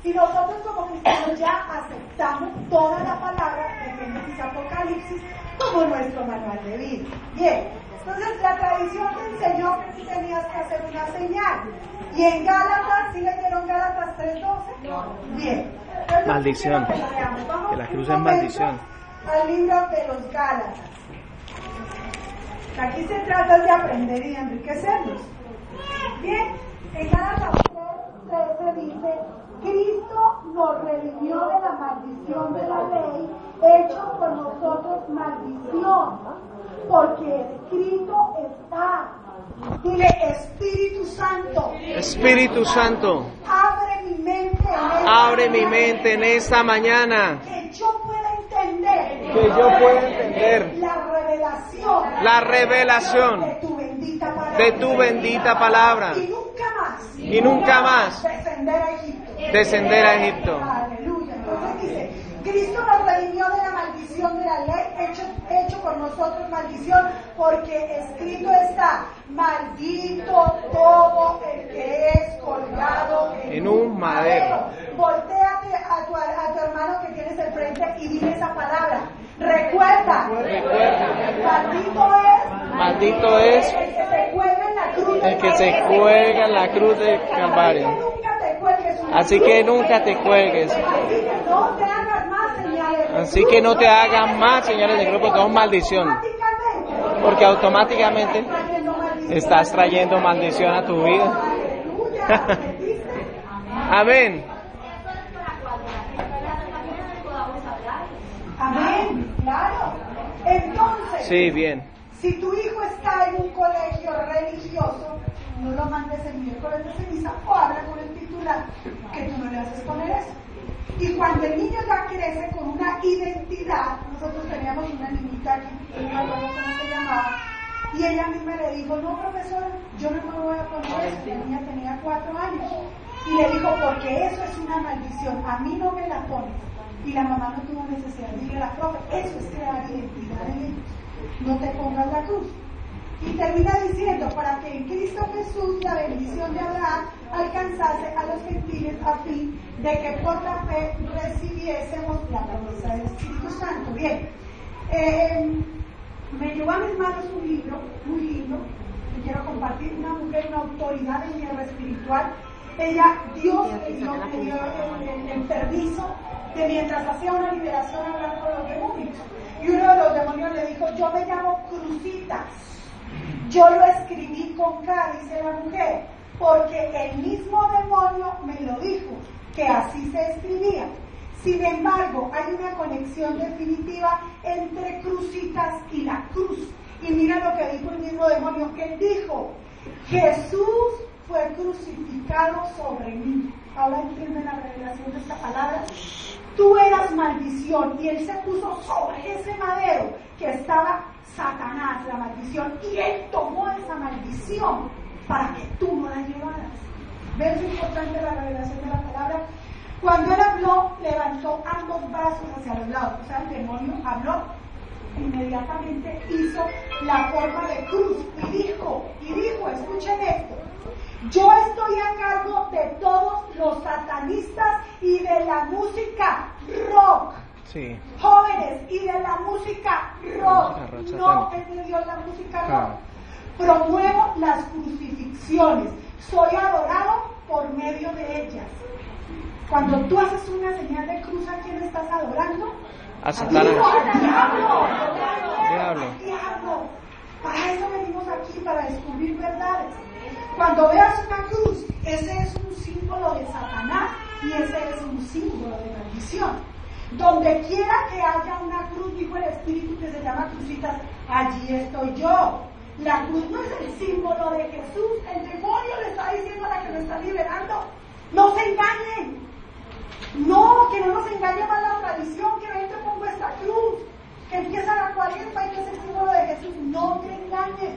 Y nosotros como cristianos ya aceptamos toda la palabra de Génesis Apocalipsis como nuestro manual de vida. Bien, entonces la tradición te enseñó que tú tenías que hacer una señal. Y en Gálatas, ¿sí leyeron Gálatas 3:12? No. Bien. Entonces, maldición. Que la cruz es maldición. Al libro de los Gálatas. Aquí se trata de aprender y enriquecernos. Bien, en Gálatas 3:13 dice: Cristo nos redimió de la maldición de la ley, hecho por nosotros maldición, porque escrito está. Dile: Espíritu Santo. Espíritu Santo, Abre mi mente en esta mañana. Que yo pueda entender. Que yo pueda entender la revelación de tu bendita palabra. Y nunca más Descender a Egipto. Aleluya. Entonces dice: Cristo nos redimió de la maldición de la ley, hecho por nosotros maldición, porque escrito está: maldito todo el que es colgado en un madero. Voltéate a tu hermano que tienes enfrente y dile esa palabra. Recuerda. Maldito es el que se cuelga en la cruz el que se cuelga en la cruz del Calvario. Así que nunca te cuelgues. Así que no te hagan más señales de grupo, son maldición. Porque automáticamente estás trayendo maldición a tu vida. Amén. Amén, claro. Entonces, sí, bien. Si tu hijo está en un colegio religioso, no lo mandes el miércoles de ceniza o habla con el titular que tú no le haces poner eso. Y cuando el niño ya crece con una identidad, nosotros teníamos una niñita aquí, no me acuerdo cómo se llamaba, y ella misma le dijo: no, profesora, yo no me voy a poner eso. La niña tenía 4 años. Y le dijo: porque eso es una maldición, a mí no me la pones. Y la mamá no tuvo necesidad de decirle a la profe: eso es crear identidad en ellos, no te pongas la cruz. Y termina diciendo: para que en Cristo Jesús la bendición de Abraham alcanzase a los gentiles, a fin de que por la fe recibiésemos la promesa del Espíritu Santo. Bien, me llegó a mis manos un libro muy lindo que quiero compartir. Una mujer, una autoridad en guerra espiritual. Dios le dio el permiso de, mientras hacía una liberación, hablar con los demonios. Y uno de los demonios le dijo: yo me llamo Crucitas. Yo lo escribí con K, dice la mujer, porque el mismo demonio me lo dijo, que así se escribía. Sin embargo, hay una conexión definitiva entre Crucitas y la cruz. Y mira lo que dijo el mismo demonio, que él dijo: Jesús fue crucificado sobre mí. Ahora entienden la revelación de esta palabra. Tú eras maldición y él se puso sobre ese madero que estaba Satanás, la maldición, y él tomó esa maldición para que tú no la llevaras. ¿Ves lo importante de la revelación de la palabra? Cuando él habló, levantó ambos brazos hacia los lados. O sea, el demonio habló, inmediatamente hizo la forma de cruz y dijo, escuchen esto: yo estoy a cargo de todos los satanistas y de la música rock. Sí. Jóvenes, y de la música rock. No es de Dios la música rock. Promuevo las crucifixiones. Soy adorado por medio de ellas. Cuando tú haces una señal de cruz, ¿a quién estás adorando? A Satanás. Diablo. Para eso venimos aquí, para descubrir verdades. Cuando veas una cruz, ese es un símbolo de Satanás y ese es un símbolo de maldición. Donde quiera que haya una cruz, dijo el Espíritu, que se llama Crucitas, allí estoy yo. La cruz no es el símbolo de Jesús, el demonio le está diciendo a la que lo está liberando: no se engañen. No, que no nos engañe más la tradición, que ven te pongo esta cruz, que empieza la 40 y que es el símbolo de Jesús. No te engañes,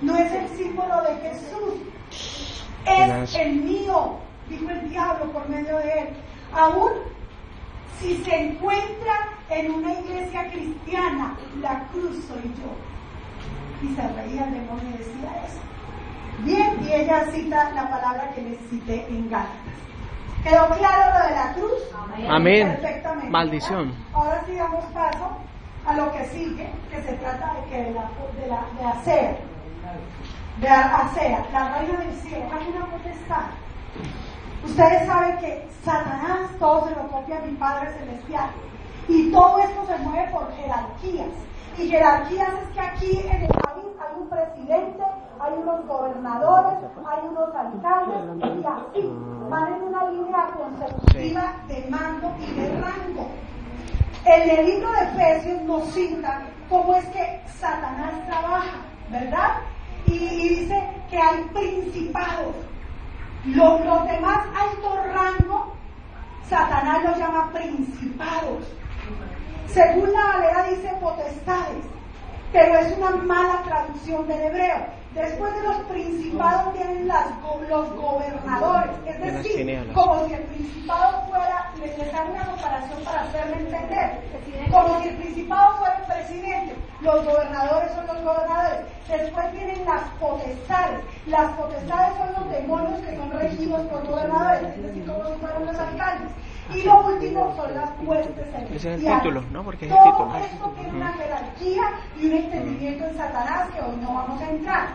no es el símbolo de Jesús, es el mío, dijo el diablo por medio de él. Aún si se encuentra en una iglesia cristiana, la cruz soy yo. Y se reía el demonio y decía eso. Bien, y ella cita la palabra que les cité en Gálatas. ¿Quedó claro lo de la cruz? Amén. Perfectamente. Maldición. Ahora sí damos paso a lo que sigue, que se trata de Acera. De Acera, la reina del cielo. Hay una potestad. Ustedes saben que Satanás todo se lo copia a mi Padre Celestial. Y todo esto se mueve por jerarquías. Y jerarquías es que aquí en el país hay un presidente, hay unos gobernadores, hay unos alcaldes, y así van en una línea consecutiva de mando y de rango. En el libro de Efesios nos cita cómo es que Satanás trabaja, ¿verdad? Y dice que hay principados. Los demás alto rango, Satanás los llama principados. Según la Valera dice potestades, pero es una mala traducción del hebreo. Después de los principados vienen los gobernadores, es decir, como si el principado fuera, les hago una comparación para hacerme entender, como si el principado fuera el presidente, los gobernadores son los gobernadores. Después vienen las potestades son los demonios que son regidos por gobernadores, es decir, como si fueran los alcaldes. Y lo último son las huestes celestiales. Ese es el título, ¿no? Porque es el todo título. esto tiene una jerarquía y un entendimiento en Satanás que hoy no vamos a entrar.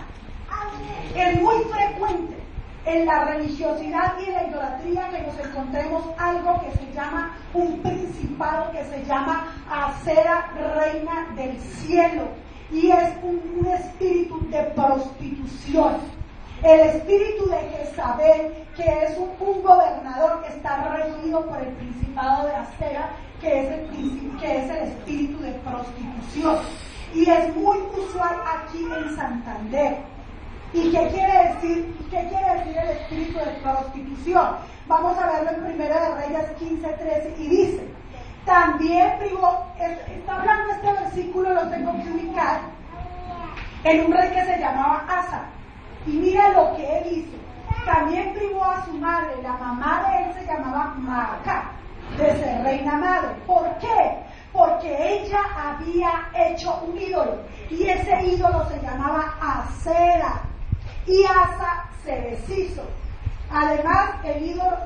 Es muy frecuente en la religiosidad y en la idolatría que nos encontremos algo que se llama un principado, que se llama Acera, reina del cielo, y es un espíritu de prostitución. El espíritu de Jezabel, que es un gobernador que está regido por el principado de Acera, que es el espíritu de prostitución. Y es muy usual aquí en Santander. ¿Y qué quiere decir el espíritu de prostitución? Vamos a verlo en 1 de Reyes 15:13 y dice, también privó, está hablando este versículo, lo tengo que ubicar, en un rey que se llamaba Asa. Y mira lo que él hizo. También privó a su madre, la mamá de él se llamaba Maacá, de ser reina madre. ¿Por qué? Porque ella había hecho un ídolo, y ese ídolo se llamaba Acera. Y Asa se deshizo. Además, el ídolo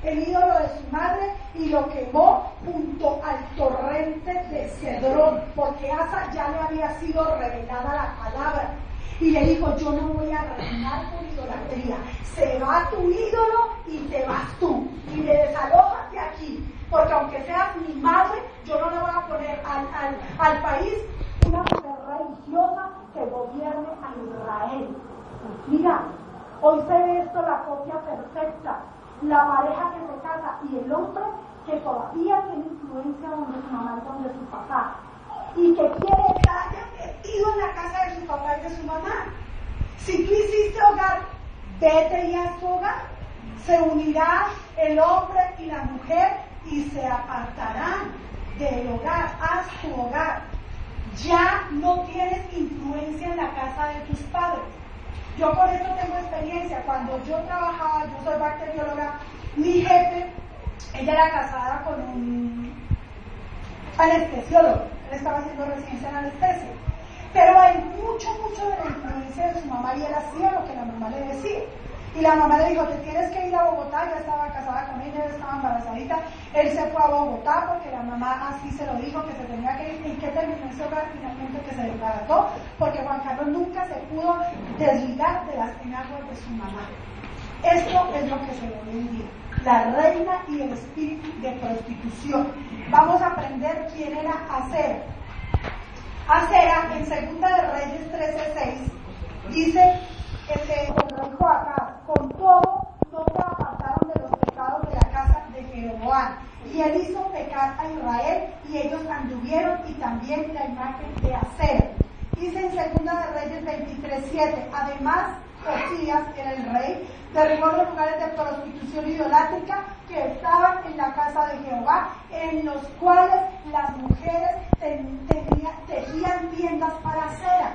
el ídolo de su madre y lo quemó junto al torrente de Cedrón, porque Asa ya le había sido revelada la palabra. Y le dijo, yo no voy a reinar por idolatría. Se va tu ídolo y te vas tú. Y me desalojas de aquí. Porque aunque seas mi madre, yo no le voy a poner al país una mujer religiosa que gobierne a Israel. Mira, hoy se ve esto, la copia perfecta. La pareja que se casa y el hombre que todavía tiene influencia donde su mamá y donde su papá. Y que quiere estar metido en la casa de su papá y de su mamá. Si tú hiciste hogar, vete y haz tu hogar. Se unirá el hombre y la mujer y se apartarán del hogar. Haz tu hogar. Ya no tienes influencia en la casa de tus padres. Yo por eso tengo experiencia. Cuando yo trabajaba, yo soy bacterióloga, mi jefe, ella era casada con un anestesiólogo. Él estaba haciendo residencia en anestesia. Pero hay mucho de la influencia de su mamá y él hacía lo que la mamá le decía. Y la mamá le dijo, te tienes que ir a Bogotá, ya estaba casada con ella, ella estaba embarazadita. Él se fue a Bogotá porque la mamá así se lo dijo, que se tenía que ir. ¿Y qué terminó ese hogar? Finalmente que se desbarató, porque Juan Carlos nunca se pudo desligar de las enaguas de su mamá. Esto es lo que se ve hoy en día, la reina y el espíritu de prostitución. Vamos a aprender quién era Acera. Acera, en 2 de Reyes 13:6, dice el rey Joacás, con todo no se apartaron de los pecados de la casa de Jeroboam, y él hizo pecar a Israel, y ellos anduvieron, y también la imagen de Acera. Dice en 2 de Reyes 23:7, además Josías, que era el rey, derribó los lugares de prostitución idolátrica que estaban en la casa de Jehová, en los cuales las mujeres tejían tiendas para Acera.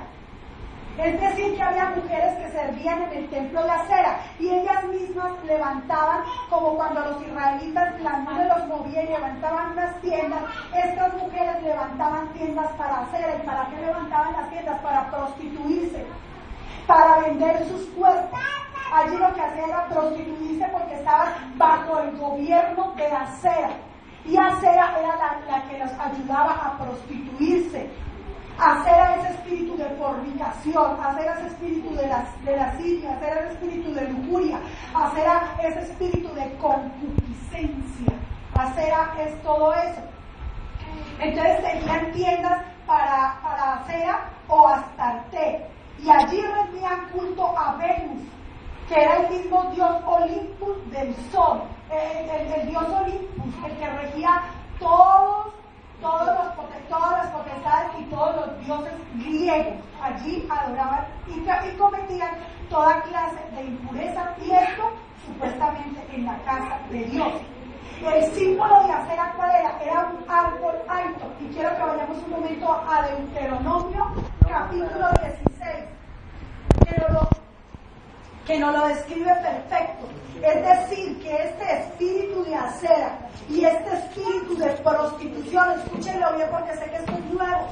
Es decir, que había mujeres que servían en el templo de Acera y ellas mismas levantaban, como cuando los israelitas, la nube los movía y levantaban unas tiendas, estas mujeres levantaban tiendas para Acera. ¿Y para qué levantaban las tiendas? Para prostituirse, para vender sus cuerpos. allí lo que hacía era prostituirse porque estaban bajo el gobierno de Acera. Y Acera era la que los ayudaba a prostituirse. Acera ese espíritu de fornicación, Acera ese espíritu de lascivia, Acera ese espíritu de lujuria, Acera ese espíritu de concupiscencia. Acera es todo eso. Entonces tenían tiendas para Acera o Astarte, y allí rendían culto a Venus, que era el mismo dios Olympus del sol, el dios Olympus, el que regía todas las potestades y todos los dioses griegos. Allí adoraban y cometían toda clase de impureza, y esto supuestamente en la casa de Dios. El símbolo de Acera, ¿cuál era? Era un árbol alto. Y quiero que vayamos un momento a Deuteronomio, capítulo 16, que nos lo describe perfecto. Es decir, que este espíritu de Acera y este espíritu de prostitución, escúchenlo bien porque sé que esto es nuevo,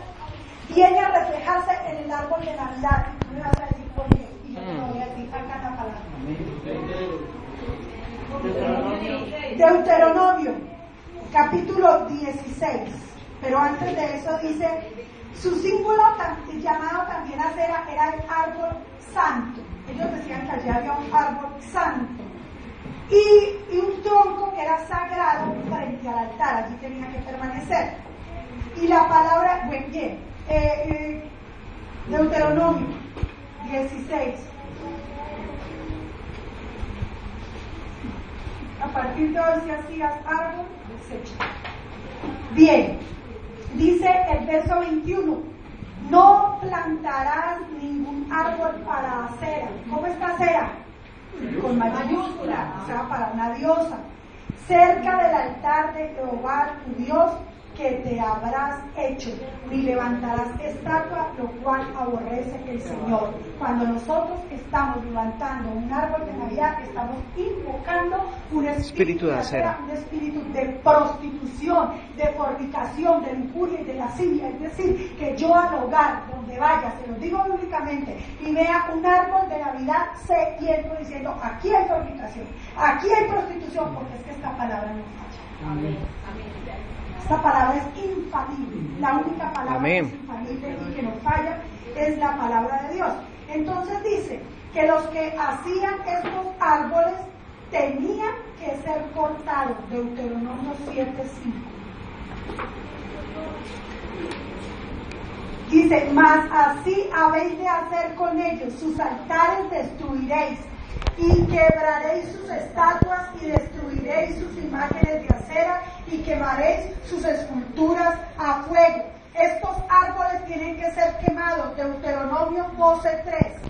viene a reflejarse en el árbol de Navidad. Y tú me vas a decir por qué, y yo te lo voy a decir acá en la palabra. Deuteronomio, capítulo 16. Pero antes de eso dice, su símbolo llamado también Acera era el árbol santo. Ellos decían que allí había un árbol santo y un tronco que era sagrado frente al altar. Allí tenía que permanecer. Y la palabra, Deuteronomio 16. A partir de hoy, si hacías árbol, desecha. Bien, dice el verso 21, no plantarás ningún árbol para Acera. ¿Cómo está Acera? Con mayúscula, o sea, para una diosa. Cerca del altar de Jehová tu Dios, que te habrás hecho, ni levantarás estatua, lo cual aborrece el Señor. Cuando nosotros estamos levantando un árbol de Navidad, estamos invocando un espíritu de Acera, un espíritu de prostitución, de fornicación, de lujuria y de lascivia. Es decir, que yo al hogar donde vaya, se lo digo bíblicamente, y vea un árbol de Navidad, sé y entro diciendo, aquí hay fornicación, aquí hay prostitución, porque es que esta palabra no falla. Amén. Esta palabra es infalible, la única palabra que es infalible y que no falla es la palabra de Dios. Entonces dice que los que hacían estos árboles tenían que ser cortados, Deuteronomio 7:5. Dice, mas así habéis de hacer con ellos, sus altares destruiréis, y quebraréis sus estatuas y destruiréis sus imágenes de acera y quemaréis sus esculturas a fuego. Estos árboles tienen que ser quemados, Deuteronomio 12:3.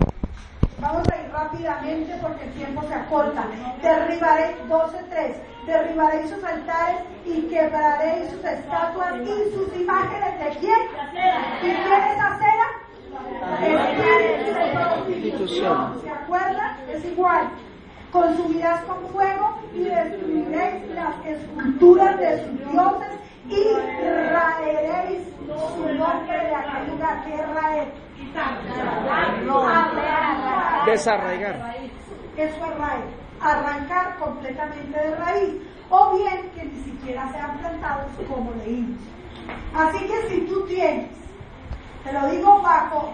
Vamos a ir rápidamente porque el tiempo se acorta. Derribaréis, 12:3, derribaréis sus altares y quebraréis sus estatuas y sus imágenes. ¿De quién? ¿Y quién es acera? Espíritu de prostitución. ¿Se acuerdan? Es igual. Consumirás con fuego y destruiréis las esculturas de sus dioses y raeréis su nombre de aquel lugar. ¿Qué es raer? Desarraigar. Eso es raíz. Arrancar completamente de raíz. O bien que ni siquiera sean plantados como leímos. Así que si tú tienes, te lo digo bajo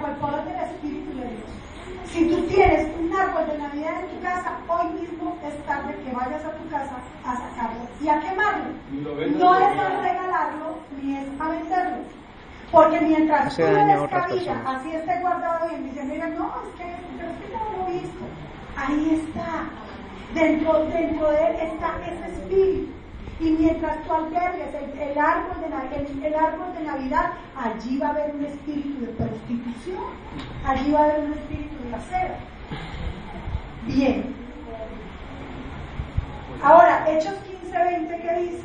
el poder del Espíritu de Dios, si tú tienes un árbol de Navidad en tu casa, hoy mismo es tarde que vayas a tu casa a sacarlo y a quemarlo. No es a regalarlo ni es a venderlo. Porque mientras tú le des cabida, así esté guardado bien, dicen, mira, no, es que yo no lo he visto. Ahí está. Dentro de él está ese espíritu. Y mientras tú albergues el árbol de Navidad, allí va a haber un espíritu de prostitución. Allí va a haber un espíritu de acera. Bien. Ahora, Hechos 15:20, ¿qué dice?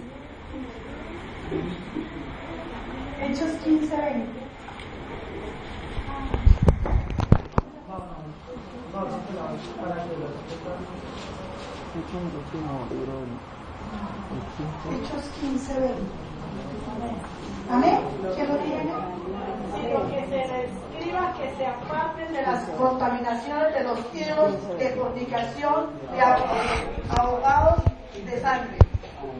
Hechos 15:20. Hechos 15:20. Amén. ¿Qué lo tiene? Si lo que se describe exhaustiva que se aparten de las contaminaciones de los ídolos de fornicación, de ahogados de sangre.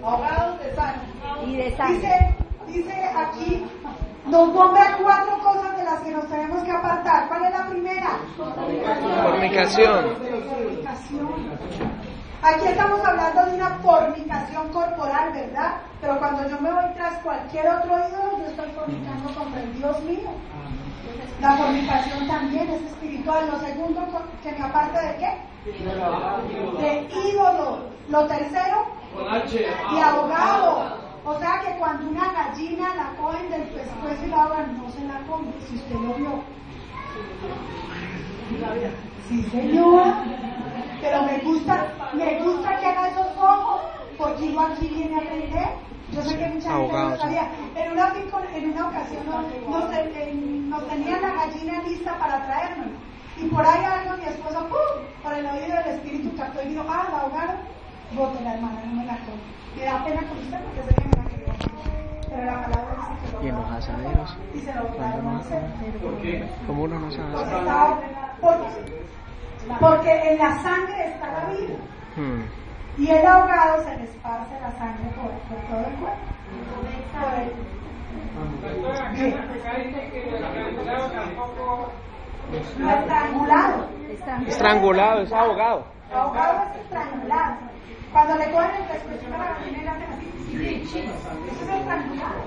Ahogados de sangre. Y de sangre. Dice aquí, nos nombra 4 cosas de las que nos tenemos que apartar. ¿Cuál es la primera? Fornicación. Aquí estamos hablando de una fornicación corporal, ¿verdad? Pero cuando yo me voy tras cualquier otro ídolo, yo estoy fornicando contra el Dios mío. La fornicación también es espiritual. Lo segundo, que me aparte de qué? De ídolo. Lo tercero, de ahogado. O sea que cuando una gallina la cogen del pescuezo y la ahogan, no se la come, si usted lo vio. Sí, señora. Pero me gusta que haga esos ojos, porque yo aquí vine a aprender. Yo sé que mucha gente no sabía. En una ocasión nos tenían la gallina lista para traernos. Y por ahí algo mi esposo, ¡pum!, por el oído del espíritu captó y dijo, la ahogaron, bote la hermana, no me la como. Me da pena con usted porque sé que me la quería. Pero la palabra dice que lo ¿Y en los asaderos? Y se lo botaron a hacer. ¿Por qué? ¿Cómo uno no sabe? Porque en la sangre está la vida. Y el ahogado se le esparce la sangre por todo el cuerpo. Estrangulado. Estrangulado, es ahogado. Ahogado es estrangulado. Cuando le cogen el pescuezo a la gallina y le hacen así, eso es estrangulado.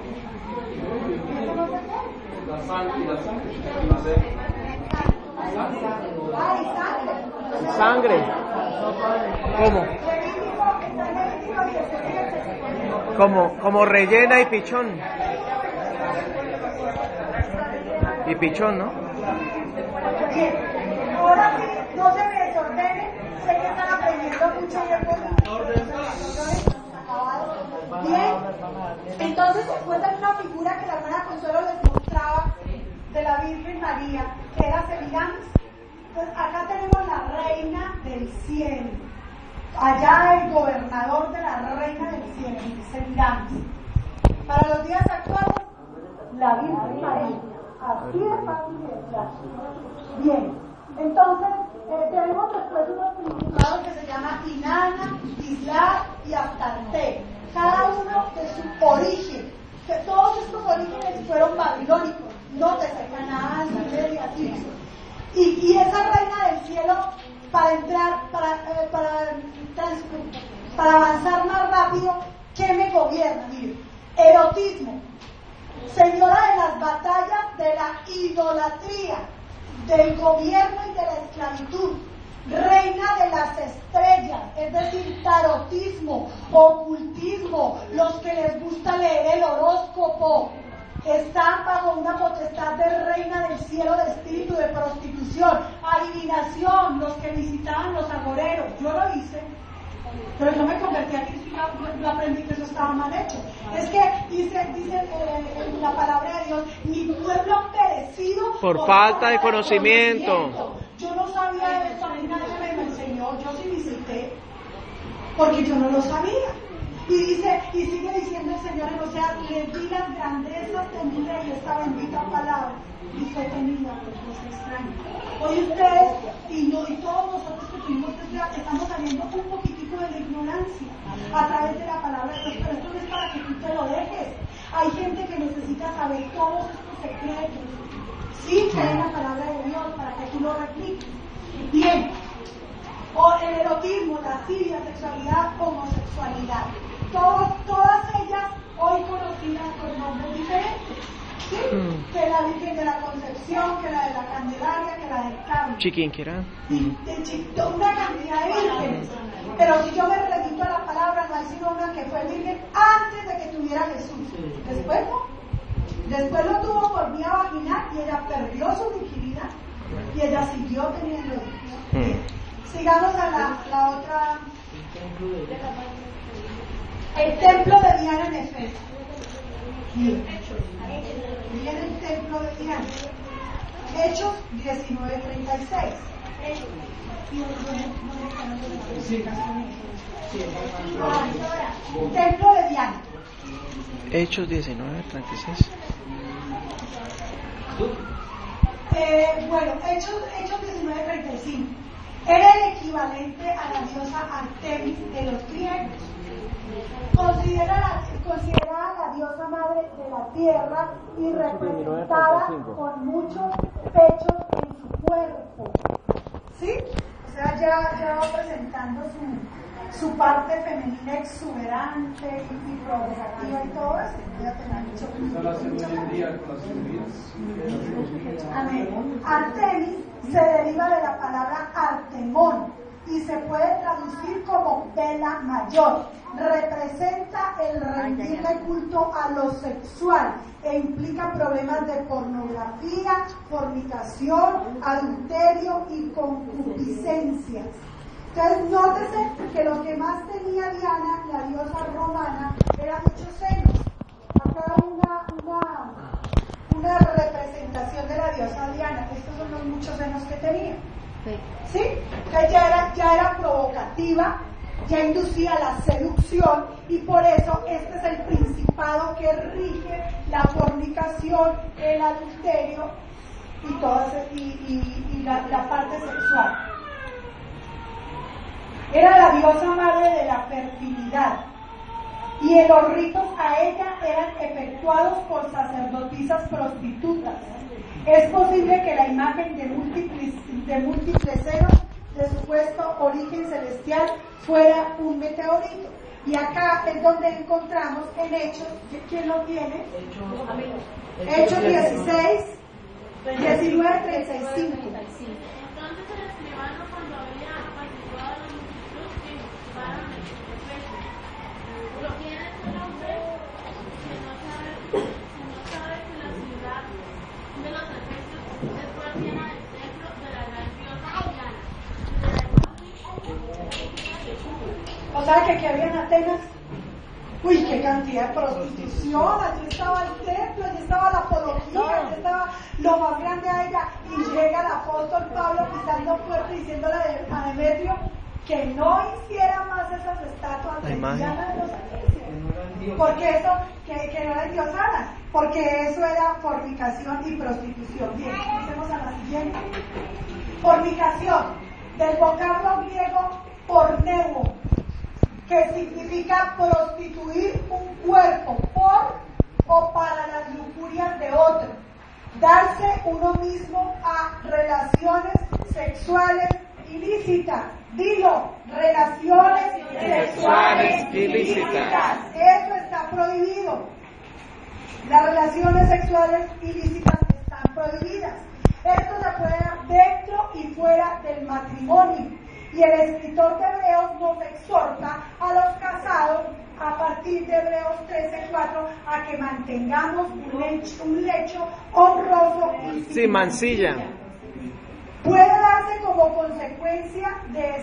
Eso no se puede. La sangre. Sangre. ¿Cómo? Como rellena y pichón. Y pichón, ¿no? Ahora sí, no se me desordene. Sé que están aprendiendo mucho bien. Entonces se encuentra una figura que la hermana Consuelo les mostraba de la Virgen María, que era Semiramis. Entonces acá tenemos la reina del cielo, allá el gobernador de la reina del cielo, Semiramis. Para los días actuales, la Virgen María. Así es fácil de entrar. Bien, entonces tenemos después unos principados que se llaman Inanna, Isla y Astarte, cada uno de su origen, que todos estos orígenes fueron babilónicos. Nótese, Canaán, Siberia, Egipto. Y esa reina del cielo, para entrar, para avanzar más rápido, ¿qué me gobierna? Mire, erotismo, señora de las batallas de la idolatría, del gobierno y de la esclavitud, reina de las estrellas, es decir, tarotismo, ocultismo, los que les gusta leer el horóscopo, están bajo una potestad de reina del cielo, de espíritu, de prostitución, adivinación, los que visitaban los agoreros. Yo lo hice, pero yo me convertí a Cristo y yo aprendí que eso estaba mal hecho. Es que dice la palabra de Dios, mi pueblo ha perecido por falta de conocimiento. Yo no sabía de esto, a mí nadie me enseñó, yo sí visité, porque yo no lo sabía. Y sigue diciendo el Señor en Oseas, le di las grandezas de mi rey, esta bendita palabra, y fue tenida por los extraños. Hoy ustedes y todos nosotros que tuvimos que estamos saliendo un poquitico de la ignorancia a través de la palabra de Dios, pero esto no es para que tú te lo dejes. Hay gente que necesita saber todos estos secretos. Sí, que hay la palabra de Dios para que tú lo repliques. Bien. O el erotismo, lascivia, sexualidad, homosexualidad. Todas ellas hoy conocidas con nombres diferentes. ¿Sí? Que la Virgen de la Concepción, que la de la Candelaria, que la del Carmen. Chiquinquirá. Una cantidad de vírgenes. Pero si yo me remito a la palabra, no hay sino una que fue virgen antes de que tuviera Jesús. Después no. Después lo tuvo por vía vaginal y ella perdió su virginidad. Y ella siguió teniendo hijos. Sigamos a la otra. El templo de Diana en Efeso. Viene el templo de Diana. Hechos 19:36. Templo de Diana. Hechos 19:36. Bueno, Hechos 19:35. Era el equivalente a la diosa Artemis de los griegos. Considerada la diosa madre de la tierra y representada con muchos pechos en su cuerpo. ¿Sí? O sea, ya va presentando su parte femenina exuberante y provocativa y todo eso. Ya te la he dicho. Amén. Artemis se deriva de la palabra Artemón y se puede traducir como vela mayor. Representa el rendirle culto a lo sexual e implica problemas de pornografía, fornicación, adulterio y concupiscencias. Entonces, nótese que lo que más tenía Diana, la diosa romana, eran muchos senos. Acá una representación de la diosa Diana. Estos son los muchos senos que tenía. ¿Sí? Entonces ya era provocativa, ya inducía la seducción y por eso este es el principado que rige la fornicación, el adulterio y la parte sexual. Era la diosa madre de la fertilidad y los ritos a ella eran efectuados por sacerdotisas prostitutas. Es posible que la imagen de múltiples senos de supuesto origen celestial fuera un meteorito. Y acá es donde encontramos en Hechos, ¿quién lo tiene? Hechos 16, 19, 35. O sea que había en Atenas, uy, qué cantidad de prostitución, allí estaba el templo, allí estaba la apología, allí estaba lo más grande a ella, y llega el apóstol Pablo pisando fuerte diciéndole a Demetrio que no hiciera más esas estatuas de Diana de los egipcios, porque eso, que no eran diosanas, porque eso era fornicación y prostitución. Bien, pasemos a la siguiente. Fornicación, del vocablo griego porneo, que significa prostituir un cuerpo por o para las lujurias de otro, darse uno mismo a relaciones sexuales ilícitas. Dilo, relaciones sexuales ilícitas. Eso está prohibido. Las relaciones sexuales ilícitas están prohibidas. Esto se puede dar dentro y fuera del matrimonio. Y el escritor de Hebreos nos exhorta a los casados, a partir de Hebreos 13:4, a que mantengamos un lecho honroso y sin mancilla. Puede darse como consecuencia de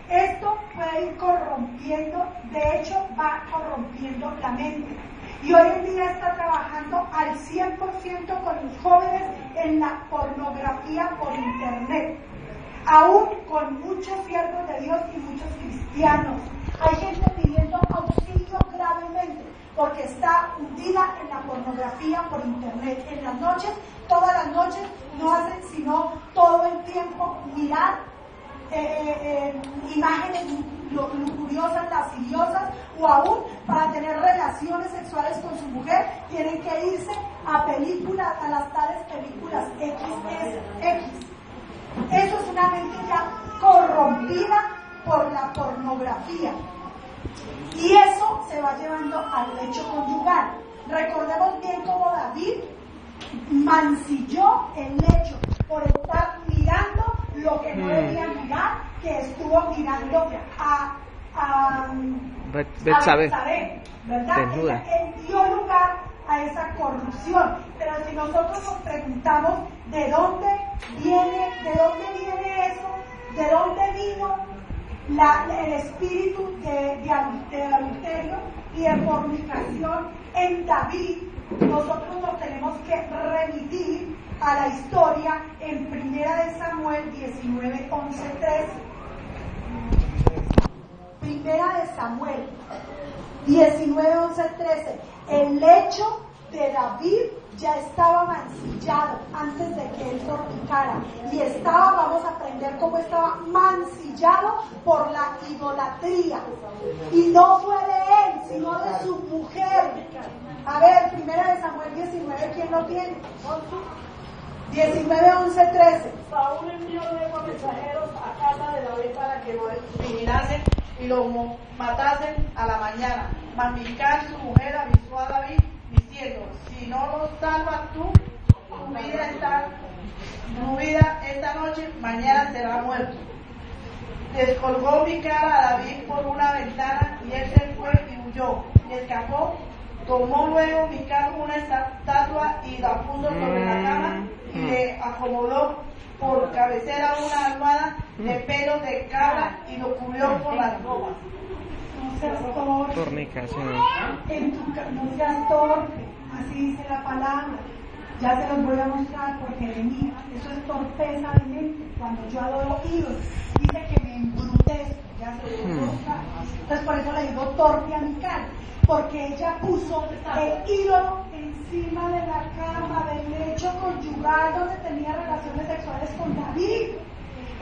esto puede ir corrompiendo, de hecho va corrompiendo la mente. Y hoy en día está trabajando al 100% con los jóvenes en la pornografía por internet. Aún con muchos siervos de Dios y muchos cristianos. Hay gente pidiendo auxilio gravemente porque está hundida en la pornografía por internet. En las noches, todas las noches, no hacen sino todo el tiempo mirar imágenes lujuriosas, lasciviosas, o aún para tener relaciones sexuales con su mujer tienen que irse a películas, a las tales películas XS. Eso es una mente ya corrompida por la pornografía. Y eso se va llevando al lecho conyugal. Recordemos bien cómo David mancilló el lecho por estar mirando lo que no debía mirar, que estuvo mirando a Betsabé, ¿verdad? Él dio lugar a esa corrupción. Pero si nosotros nos preguntamos de dónde viene eso, de dónde vino el espíritu de adulterio y de fornicación en David, nosotros nos tenemos que remitir a la historia en 1 Samuel 19, 11, 13. 1 Samuel 19, 11, 13. El lecho de David ya estaba mancillado antes de que él fornicara. Y estaba, vamos a aprender cómo estaba mancillado por la idolatría. Y no fue de él, sino de su mujer. A ver, 1 Samuel 19, ¿quién lo tiene? 19, 11, 13. Saúl envió luego mensajeros a casa de David para que lo vigilasen y lo matasen a la mañana. Mas Mical, su mujer, avisó a David diciendo: si no lo salvas tú, tu vida esta noche, mañana será muerto. Descolgó Mical a David por una ventana y él se fue y huyó y escapó. Tomó luego Mical una estatua y la puso sobre la cama y le acomodó por cabecera una almohada de pelos de cabra y lo cubrió con las ropas. No seas torpe. Fornicación. No seas torpe, así dice la palabra. Ya se los voy a mostrar por Jeremías. Eso es torpeza de mente. Cuando yo adoro ídolos, dice que me embrutezco. Ya se los voy a mostrar. Entonces por eso le digo torpe a Mical, porque ella puso el ídolo encima de la cama, del lecho conyugal donde tenía relaciones sexuales con David.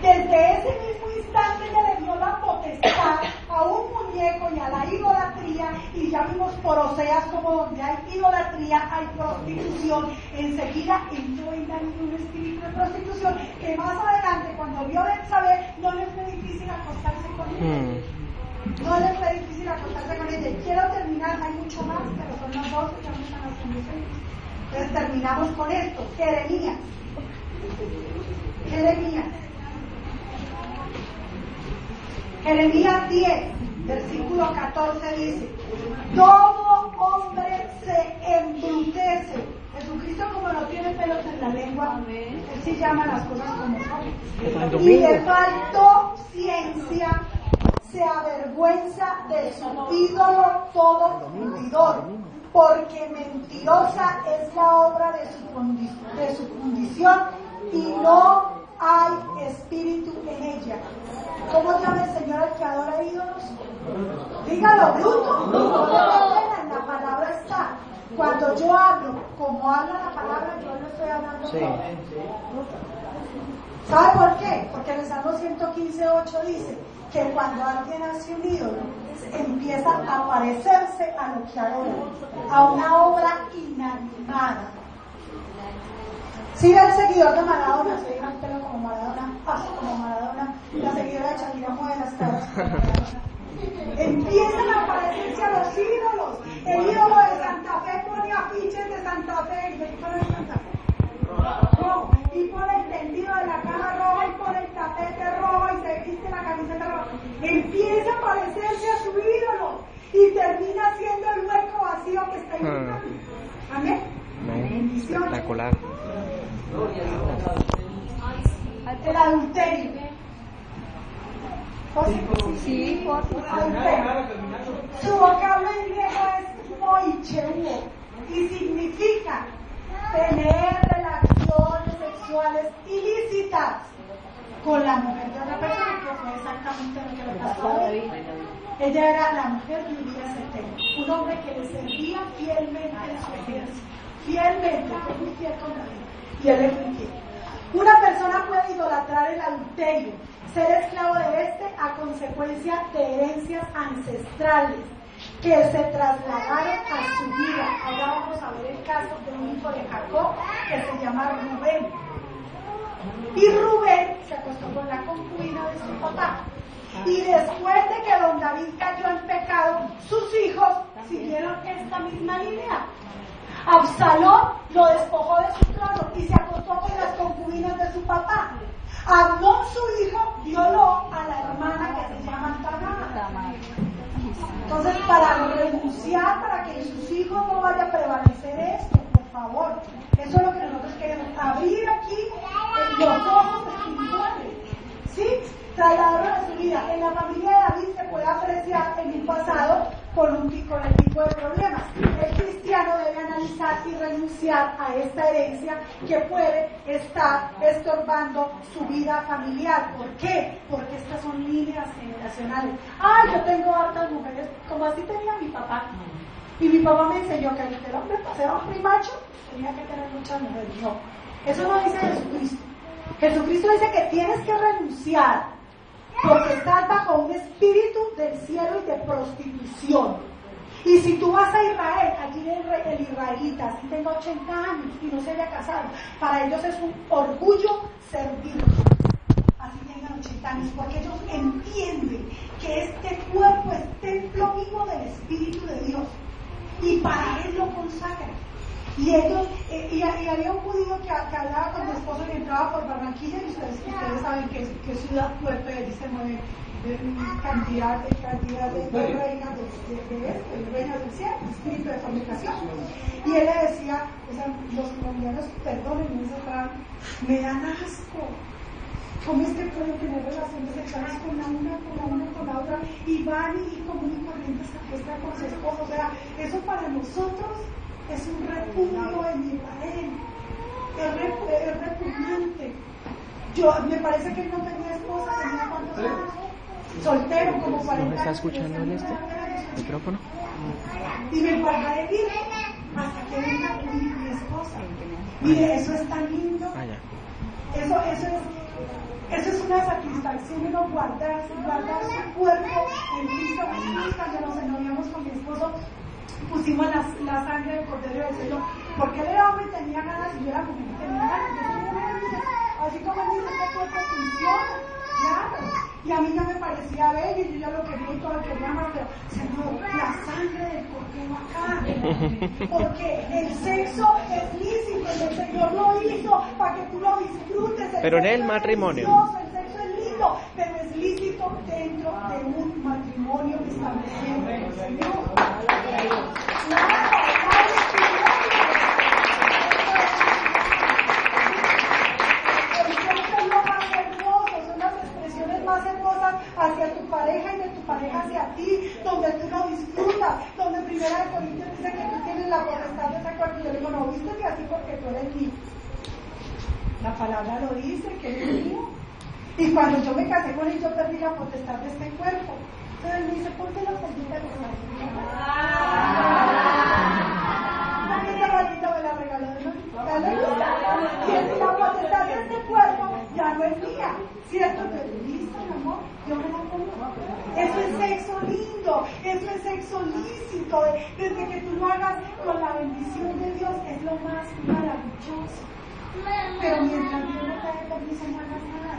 Desde ese mismo instante ella le dio la potestad a un muñeco y a la idolatría, y ya vimos por Oseas como donde hay idolatría hay prostitución. Enseguida entró en David un espíritu de prostitución que más adelante, cuando vio Betsabé, no le fue difícil acostarse con él. No les fue difícil acostarse con ella. Y quiero terminar, hay mucho más, pero son los dos que ya me están haciendo feliz. Entonces terminamos con esto. Jeremías. Jeremías 10, versículo 14 dice: todo hombre se embrutece. Jesucristo, como no tiene pelos en la lengua, él sí llama las cosas como son. Y le faltó ciencia, se avergüenza de su ídolo todo fundidor, porque mentirosa es la obra de su fundición y no hay espíritu en ella. ¿Cómo llama el Señor al que adora ídolos? Dígalo, bruto. No te da pena, en la palabra está. Cuando yo hablo como habla la palabra, yo no estoy hablando como. ¿Sabe por qué? Porque en el Salmo 115:8 dice que cuando alguien hace un ídolo, empieza a parecerse a lo que adora, a una obra inanimada. Si ve el seguidor de Maradona, se deja el pelo como Maradona, pasa como Maradona, la seguidora de Shakira mueve las caras como Maradona. Empiezan a parecerse a los ídolos. El ídolo de Santa Fe pone afiches de Santa Fe. ¿De qué color es Santa Fe? Rojo. Y pone el tendido de la cama rojo y pone el tapete rojo y se viste la camiseta roja. Empieza a parecerse a su ídolo y termina siendo el hueco vacío que está imitando. Amén. Bendición. Espectacular. El adulterio. Sí, Su vocablo en griego es moicheuo y significa tener relaciones sexuales ilícitas con la mujer de otra persona, que fue exactamente lo que le pasó a David. Ella era la mujer de Urías Eteo, un hombre que le servía fielmente en su ejército. Fielmente, fue muy fiel con David. Y él le fue infiel. Una persona puede idolatrar el adulterio, ser esclavo de este a consecuencia de herencias ancestrales que se trasladaron a su vida. Ahora vamos a ver el caso de un hijo de Jacob que se llama Rubén. Y Rubén se acostó con la concubina de su papá. Y después de que don David cayó en pecado, sus hijos siguieron esta misma línea. Absalón lo despojó de su trono y se acostó con las concubinas de su papá. Amnón, su hijo, violó a la hermana que se llama Tamar. Entonces, para renunciar, para que sus hijos no vaya a prevalecer esto, por favor, eso es lo que nosotros queremos, abrir aquí los ojos espirituales, ¿sí? Trasladarlo a su vida. En la familia de David se puede apreciar en un pasado con el tipo de problemas. El cristiano debe analizar y renunciar a esta herencia que puede estar estorbando su vida familiar. ¿Por qué? Porque estas son líneas generacionales. Yo tengo hartas mujeres, como así tenía mi papá. Y mi papá me enseñó que el hombre, para ser hombre y macho, tenía que tener muchas mujeres. No, eso no dice Jesucristo. Jesucristo dice que tienes que renunciar porque estás bajo un espíritu del cielo y de prostitución. Y si tú vas a Israel, allí el israelita, así tenga 80 años y no se haya casado, para ellos es un orgullo servir. Así tengan 80 años, porque ellos entienden que este cuerpo es templo vivo del Espíritu de Dios. Y para él lo consagran. Y ellos, y había un judío que hablaba con mi esposo y entraba por Barranquilla, y ustedes saben que ciudad puerto, y allí se mueve cantidad de reinas del cielo, espíritu de fornicación. Y él le decía, o sea, los colombianos, perdónenme, me dan asco. ¿Cómo es que pueden tener relaciones sexuales con la otra? Y van y común y corriente se acuestan con su esposo. O sea, eso para nosotros es un repudio en Israel. Es repugnante. Me parece que él no tenía esposa, tenía cuántos años. Soltero, como 40 años. ¿No está escuchando en este micrófono? Y me guardaré libre hasta que venga mi esposa. Mire, eso es tan lindo. Eso es una satisfacción, uno guardar su cuerpo en Cristo Jesús. Cuando nos ennoviamos con mi esposo, pusimos la sangre del Cordero del Señor, porque él era hombre y tenía ganas, y yo era mujer y tenía ganas. Así como él dice, este cuerpo funciona, claro. Y a mí ya me parecía bello, y yo ya lo quería y todo lo quería más, pero Señor, la sangre del Cordero acá. Porque el sexo es lícito, el Señor lo hizo para que tú lo disfrutes. Pero en el matrimonio. El sexo es lindo, pero es lícito dentro de un matrimonio establecido por el Señor. Más hermosas hacia tu pareja y de tu pareja hacia ti, donde tú lo disfrutas, donde Primera de Corintios dice que tú tienes la potestad de ese cuerpo. Y yo digo, no, vístete así porque tú eres mío. La palabra lo dice, que eres mío. Y cuando yo me casé con él, yo perdí la potestad de este cuerpo. Entonces él me dice, ponte la cosita de la me la regaló de noche. Y la potestad de este cuerpo ya no es mía, ¿cierto? Pero listo, mi amor, yo me la pongo. Eso es sexo lindo, eso es sexo lícito. Desde que tú lo hagas con la bendición de Dios, es lo más maravilloso. Pero mientras Dios no te dé permiso, no hagas nada.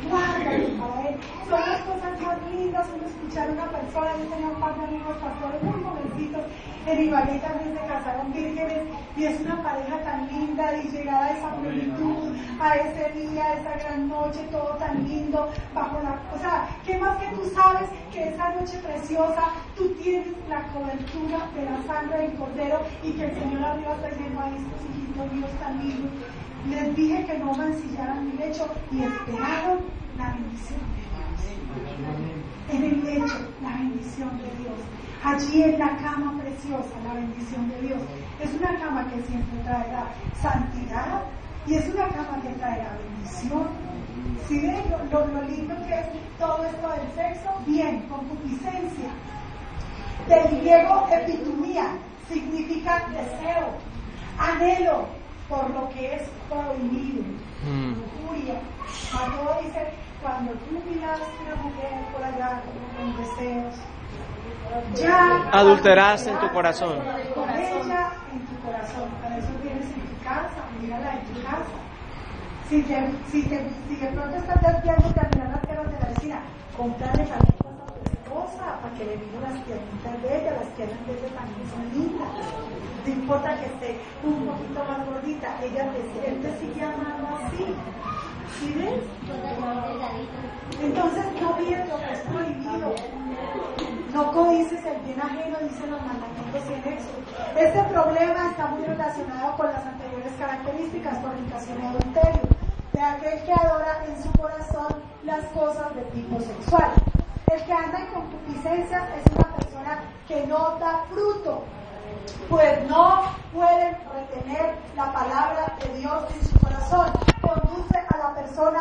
Guárdalo para él. Son las cosas más lindas. Uno escuchar a una persona. Yo tenía un par de amigos pastores muy jovencitos en Ibagué, también se casaron vírgenes, y es una pareja tan linda, y llegar a esa plenitud, a ese día, a esa gran noche, todo tan lindo, bajo la... O sea, ¿qué más que tú sabes que esa noche preciosa tú tienes la cobertura de la sangre del Cordero, y que el Señor arriba está diciendo a estos hijitos míos tan lindos? Les dije que no mancillaran mi lecho, y esperaron la bendición de Dios. En el lecho, la bendición de Dios. Allí en la cama preciosa, la bendición de Dios. Es una cama que siempre traerá santidad, y es una cama que traerá bendición. ¿Sí ven lo lindo que es todo esto del sexo? Bien, concupiscencia. Del griego epitumía, significa deseo, anhelo por lo que es prohibido. Lujuria. Cuando dice, cuando tú miras a una mujer por allá con deseos, ya adulteraste en tu corazón. Con ella en tu corazón. Para eso tienes en tu casa, mírala en tu casa. Si de pronto estás desviándote a mirar las piernas de la vecina, comprarle tarjetas a tu esposa para que le miren las piernitas de ella. Las piernas de ella también son lindas. No importa que esté un poquito más gordita, él te sigue amando así. ¿Sí ves? Entonces no vienes lo que es prohibido. No codices el bien ajeno, dicen los mandamientos y en Éxodo. Este problema está muy relacionado con las anteriores características, fornicación y adulterio, de aquel que adora en su corazón las cosas de tipo sexual. El que anda en concupiscencia es una persona que no da fruto, pues no puede retener la palabra de Dios en su corazón. Conduce a la persona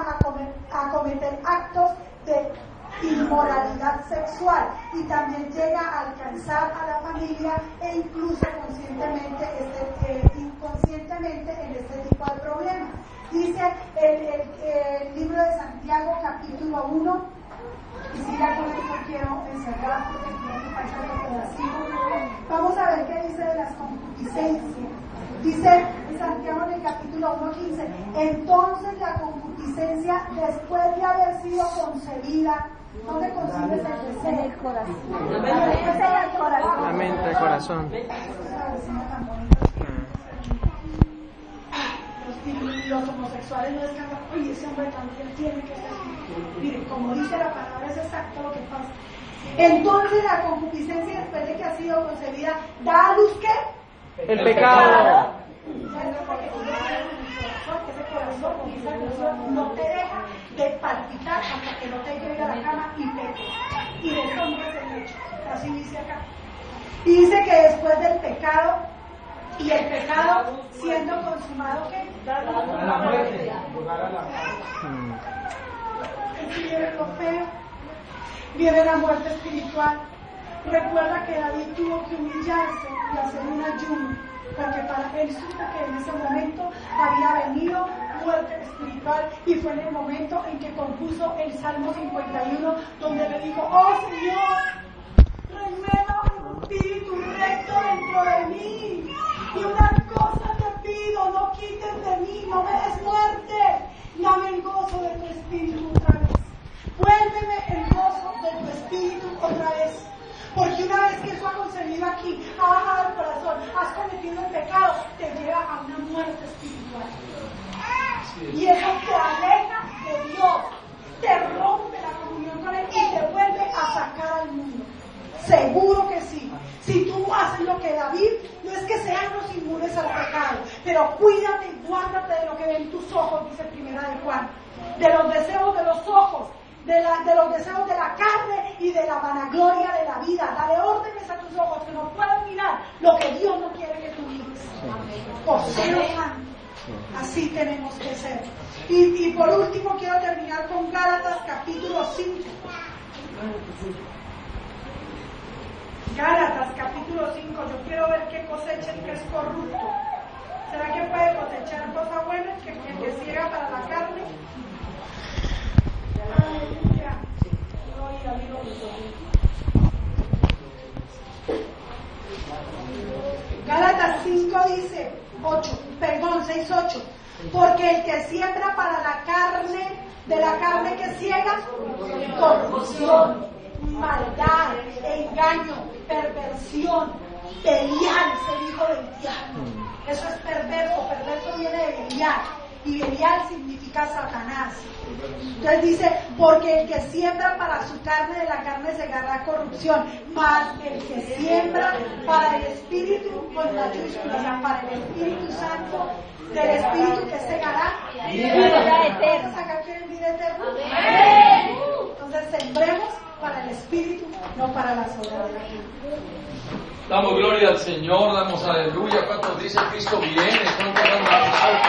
a cometer actos de inmoralidad sexual, y también llega a alcanzar a la familia e incluso conscientemente, inconscientemente en este tipo de problemas. Dice el libro de Santiago capítulo 1, y si ya con esto quiero encerrar porque me falta otro pedacito. Vamos a ver qué dice de las concupiscencias. Dice en Santiago en el capítulo 1:15, entonces la concupiscencia, después de haber sido concebida, ¿dónde concibes el deseo? En el corazón. En el corazón. La mente, el corazón. Los homosexuales no descansan, oye, ese hombre también tiene que ser. Miren, como dice la palabra, es exacto lo que pasa. Entonces la concupiscencia, después de que ha sido concebida, da a luz ¿qué? El pecado. Ese corazón y esa emoción no te deja de palpitar hasta que no te llegue a la cama y peques. Y de eso no es el hecho. Así dice acá. Y dice que después del pecado, y el pecado siendo consumado, ¿qué? La muerte. Si viene lo feo, viene la muerte espiritual. Recuerda que David tuvo que humillarse y hacer un ayuno, porque para él supo que en ese momento había venido muerte espiritual, y fue en el momento en que compuso el Salmo 51, donde le dijo: oh Señor, renueva un espíritu recto dentro de mí, y una cosa te pido, no quites de mí, no me des muerte, dame el gozo de tu espíritu otra vez, vuélveme el gozo de tu espíritu otra vez. Porque una vez que eso ha concebido aquí, ha bajado el corazón, has cometido el pecado, te lleva a una muerte espiritual. Y eso te aleja de Dios, te rompe la comunión con Él y te vuelve a sacar al mundo. Seguro que sí. Si tú haces lo que David, no es que seamos inmunes al pecado, pero cuídate y guárdate de lo que ven tus ojos, dice Primera de Juan, de los deseos de los ojos, de los deseos de la carne y de la vanagloria de la vida. Dale órdenes a tus ojos que no pueden mirar lo que Dios no quiere que tú mires. Por ser santo. Así tenemos que ser. Y por último quiero terminar con Gálatas capítulo 5. Gálatas capítulo 5. Yo quiero ver qué cosecha el que es corrupto. ¿Será que puede cosechar cosas buenas? Que ciega para la carne. Aleluya. Gloria a Dios. Gálatas 5 dice 6:8. Porque el que siembra para la carne, de la carne que ciega, corrupción, maldad, engaño, perversión, Belial es el hijo del diablo. Eso es perverso. Perverso viene de Belial, y Belial significa Satanás. Entonces dice, porque el que siembra para su carne, de la carne segará corrupción, mas el que siembra para el Espíritu, con mayúsculas, para el Espíritu Santo, del Espíritu que segará vida eterna. ¿Acá quieren vida eterna? Entonces sembremos para el Espíritu, no para las obras de la gente. Damos gloria al Señor, damos aleluya. ¿Cuántos dicen Cristo viene? ¿Cuántos dan